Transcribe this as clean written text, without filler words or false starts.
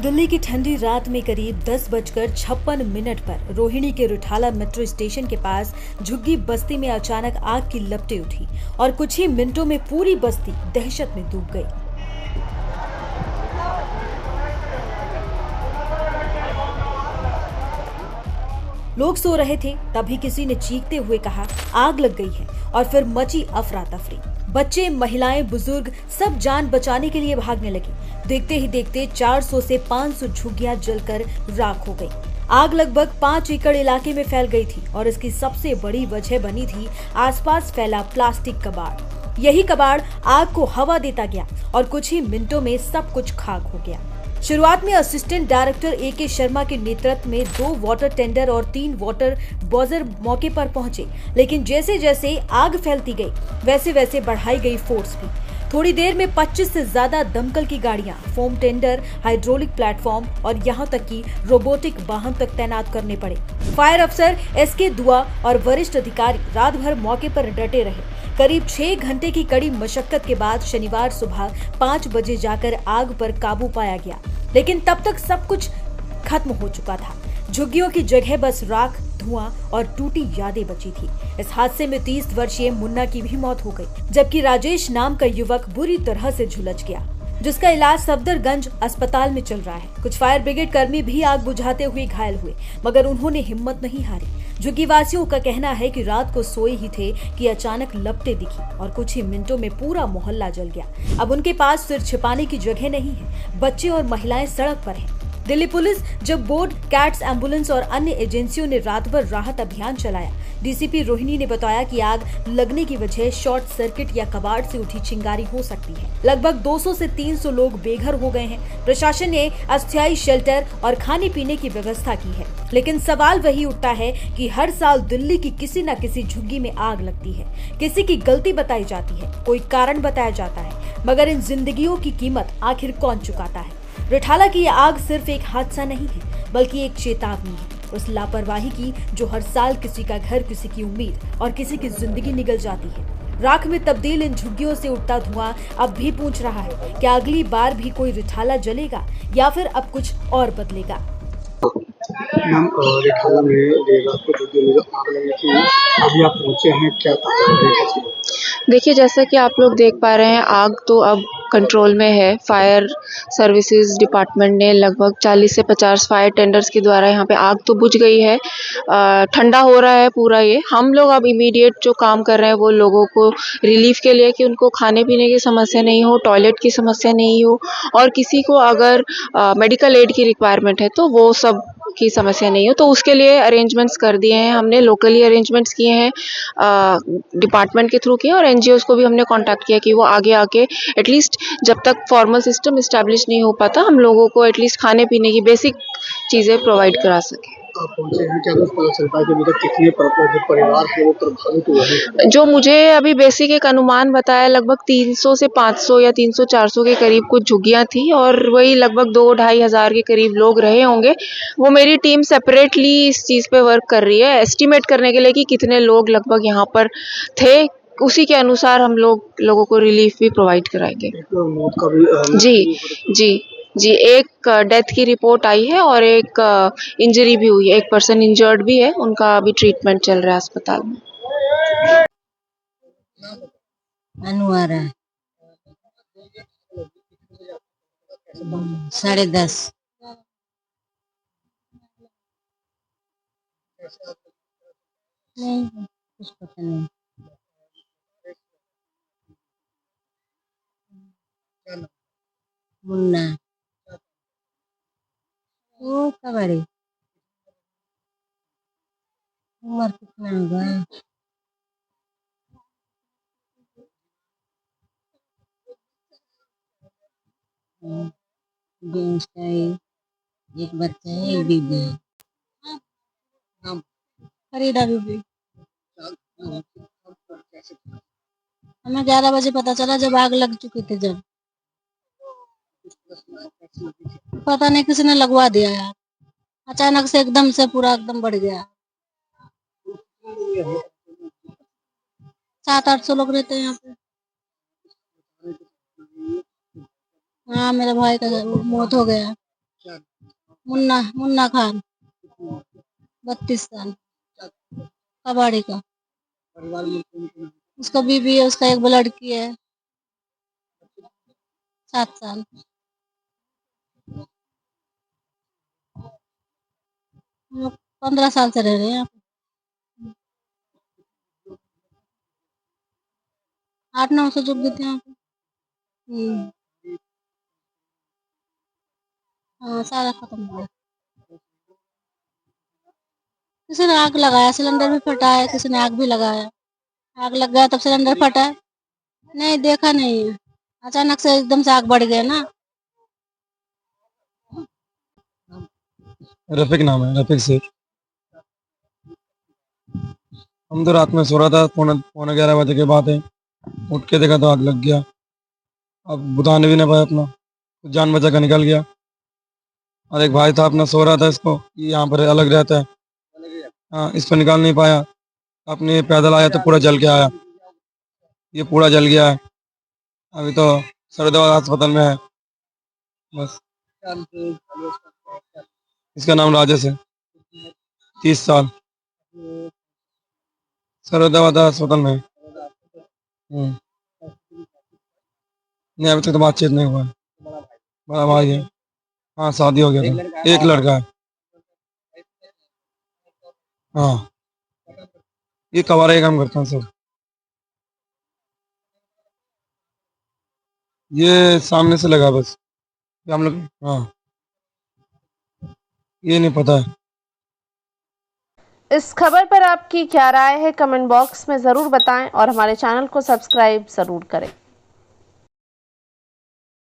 दिल्ली की ठंडी रात में करीब 10:56 पर रोहिणी के रिठाला मेट्रो स्टेशन के पास झुग्गी बस्ती में अचानक आग की लपटें उठी और कुछ ही मिनटों में पूरी बस्ती दहशत में डूब गई। लोग सो रहे थे, तभी किसी ने चीखते हुए कहा आग लग गई है और फिर मची अफरा तफरी। बच्चे, महिलाएं, बुजुर्ग सब जान बचाने के लिए भागने लगे। देखते ही देखते 400 से 500 झुग्गियां जलकर राख हो गई। आग लगभग 5 एकड़ इलाके में फैल गई थी और इसकी सबसे बड़ी वजह बनी थी आसपास फैला प्लास्टिक कबाड़। यही कबाड़ आग को हवा देता गया और कुछ ही मिनटों में सब कुछ खाक हो गया। शुरुआत में असिस्टेंट डायरेक्टर AK शर्मा के नेतृत्व में 2 वाटर टेंडर और 3 वाटर बॉजर मौके पर पहुंचे, लेकिन जैसे जैसे आग फैलती गई वैसे वैसे बढ़ाई गई फोर्स भी। थोड़ी देर में 25 से ज्यादा दमकल की गाड़ियां, फोम टेंडर, हाइड्रोलिक प्लेटफॉर्म और यहां तक कि रोबोटिक वाहन तक तैनात करने पड़े। फायर अफसर SK दुआ और वरिष्ठ अधिकारी रात भर मौके पर डटे रहे। करीब 6 घंटे की कड़ी मशक्कत के बाद शनिवार सुबह 5 बजे जाकर आग पर काबू पाया गया, लेकिन तब तक सब कुछ खत्म हो चुका था। झुग्गियों की जगह बस राख, धुआं और टूटी यादें बची थी। इस हादसे में 30 वर्षीय मुन्ना की भी मौत हो गई, जबकि राजेश नाम का युवक बुरी तरह से झुलस गया, जिसका इलाज सफदरगंज अस्पताल में चल रहा है। कुछ फायर ब्रिगेड कर्मी भी आग बुझाते हुए घायल हुए, मगर उन्होंने हिम्मत नहीं हारी। झुग्गी वासियों का कहना है कि रात को सोए ही थे कि अचानक लपटें दिखी और कुछ ही मिनटों में पूरा मोहल्ला जल गया। अब उनके पास सिर छिपाने की जगह नहीं है। बच्चे और महिलाएं सड़क पर हैं। दिल्ली पुलिस, जब बोर्ड, कैट्स, एम्बुलेंस और अन्य एजेंसियों ने रात भर राहत अभियान चलाया। DCP रोहिणी ने बताया कि आग लगने की वजह शॉर्ट सर्किट या कबाड़ से उठी चिंगारी हो सकती है। लगभग 200 से 300 लोग बेघर हो गए हैं। प्रशासन ने अस्थायी शेल्टर और खाने पीने की व्यवस्था की है, लेकिन सवाल वही उठता है कि हर साल दिल्ली की किसी न किसी झुग्गी में आग लगती है। किसी की गलती बताई जाती है, कोई कारण बताया जाता है, मगर इन जिंदगियों की कीमत आखिर कौन चुकाता है? रिठाला की यह आग सिर्फ एक हादसा नहीं है, बल्कि एक चेतावनी है उस लापरवाही की जो हर साल किसी का घर, किसी की उम्मीद और किसी की जिंदगी निगल जाती है। राख में तब्दील इन झुग्गियों से उठता धुआं अब भी पूछ रहा है, क्या अगली बार भी कोई रिठाला जलेगा या फिर अब कुछ और बदलेगा? मैम, रिठाला में देर रात को झुग्गी में जो आग लगी थी, अभी आप पहुंचे हैं, क्या ताजा अपडेट है? देखिए, जैसा कि आप लोग देख पा रहे हैं, आग तो अब कंट्रोल में है। फायर सर्विसेज डिपार्टमेंट ने लगभग 40 से 50 फायर टेंडर्स के द्वारा यहाँ पे आग तो बुझ गई है। ठंडा हो रहा है पूरा ये। हम लोग अब इमीडिएट जो काम कर रहे हैं वो लोगों को रिलीफ के लिए, कि उनको खाने पीने की समस्या नहीं हो, टॉयलेट की समस्या नहीं हो, और किसी को अगर मेडिकल एड की रिक्वायरमेंट है तो वो सब की समस्या नहीं हो, तो उसके लिए अरेंजमेंट्स कर दिए हैं हमने। लोकली अरेंजमेंट्स किए हैं, डिपार्टमेंट के थ्रू किए, और NGOs को भी हमने कांटेक्ट किया कि वो आगे आके एटलीस्ट जब तक फॉर्मल सिस्टम इस्टेब्लिश नहीं हो पाता, हम लोगों को एटलीस्ट खाने पीने की बेसिक चीज़ें प्रोवाइड करा सकें। आप पहुंचे हैं, क्या कुछ पता चल पाया कि अभी तक कितने जो परिवार है वो प्रभावित हुए हैं? जो मुझे अभी बेसिक एक अनुमान बताया, लगभग 300 से 500 या 300-400 के करीब कुछ झुग्गियां थी, और वही लगभग 2-2.5 हज़ार के करीब लोग रहे होंगे। वो मेरी टीम सेपरेटली इस चीज़ पे वर्क कर रही है, एस्टिमेट करने के लिए कि कितने लोग लगभग यहाँ पर थे। उसी के अनुसार हम लोगों को रिलीफ भी प्रोवाइड कराएंगे। एक मौत का भी जी जी जी, एक डेथ की रिपोर्ट आई है और एक इंजरी भी हुई है। एक पर्सन इंजर्ड भी है, उनका अभी ट्रीटमेंट चल रहा है अस्पताल में। अनुआरा 10:30। नहीं, कुछ पता नहीं। मुन्ना वो कबाड़ी, उम्र कितना होगा? जेंट्स का एक बच्चा है, एक बीबी है। फरीदा बीबी। हमें 11 बजे पता चला जब आग लग चुकी थी। जब पता नहीं किसी ने लगवा दिया यार, अचानक से एकदम से पूरा एकदम बढ़ गया। 700-800 लोग रहते हैं यहाँ पे। हाँ, मेरे भाई का मौत हो गया। मुन्ना मुन्ना खान 32 साल कबाड़ी का। परिवार में कौन कौन है? उसका बीबी है, उसका एक लड़की है 7 साल। 15 साल से रह रहे हैं यहाँ पे। 8-9 से जुड़ गए थे यहाँ पे। हाँ, सारा खत्म हो गया। किसी ने आग लगाया, सिलेंडर भी फटा है, किसी ने आग भी लगाया। आग लग गया तब सिलेंडर फटा है। नहीं देखा नहीं है, अचानक से एकदम से आग बढ़ गया ना। रफीक नाम है, रफीक शेख। हम तो रात में सो रहा था, पौने 11 बजे के बाद है। उठ के देखा तो आग लग गया। अब बुझाने भी नहीं पाया अपना, तो जान बचा कर निकल गया। और एक भाई था अपना सो रहा था, इसको ये यहाँ पर अलग रहता है। हाँ, इसको निकाल नहीं पाया। अपने पैदल आया तो पूरा जल के आया। ये पूरा जल गया है। अभी तो सरुदाबाद अस्पताल में है। बस। इसका नाम राजेश है, 30 साल। सरुदाबाद अस्पताल में है। नहीं, अभी तक तो बातचीत नहीं हुआ है। बड़ा भाई है। हाँ, शादी हो गया था, एक लड़का है। हाँ, ये कबाड़ा का काम करता है सब। ये सामने से लगा बस, ये हम लोग। हाँ, ये नहीं पता है। इस खबर पर आपकी क्या राय है, कमेंट बॉक्स में ज़रूर बताएं और हमारे चैनल को सब्सक्राइब ज़रूर करें।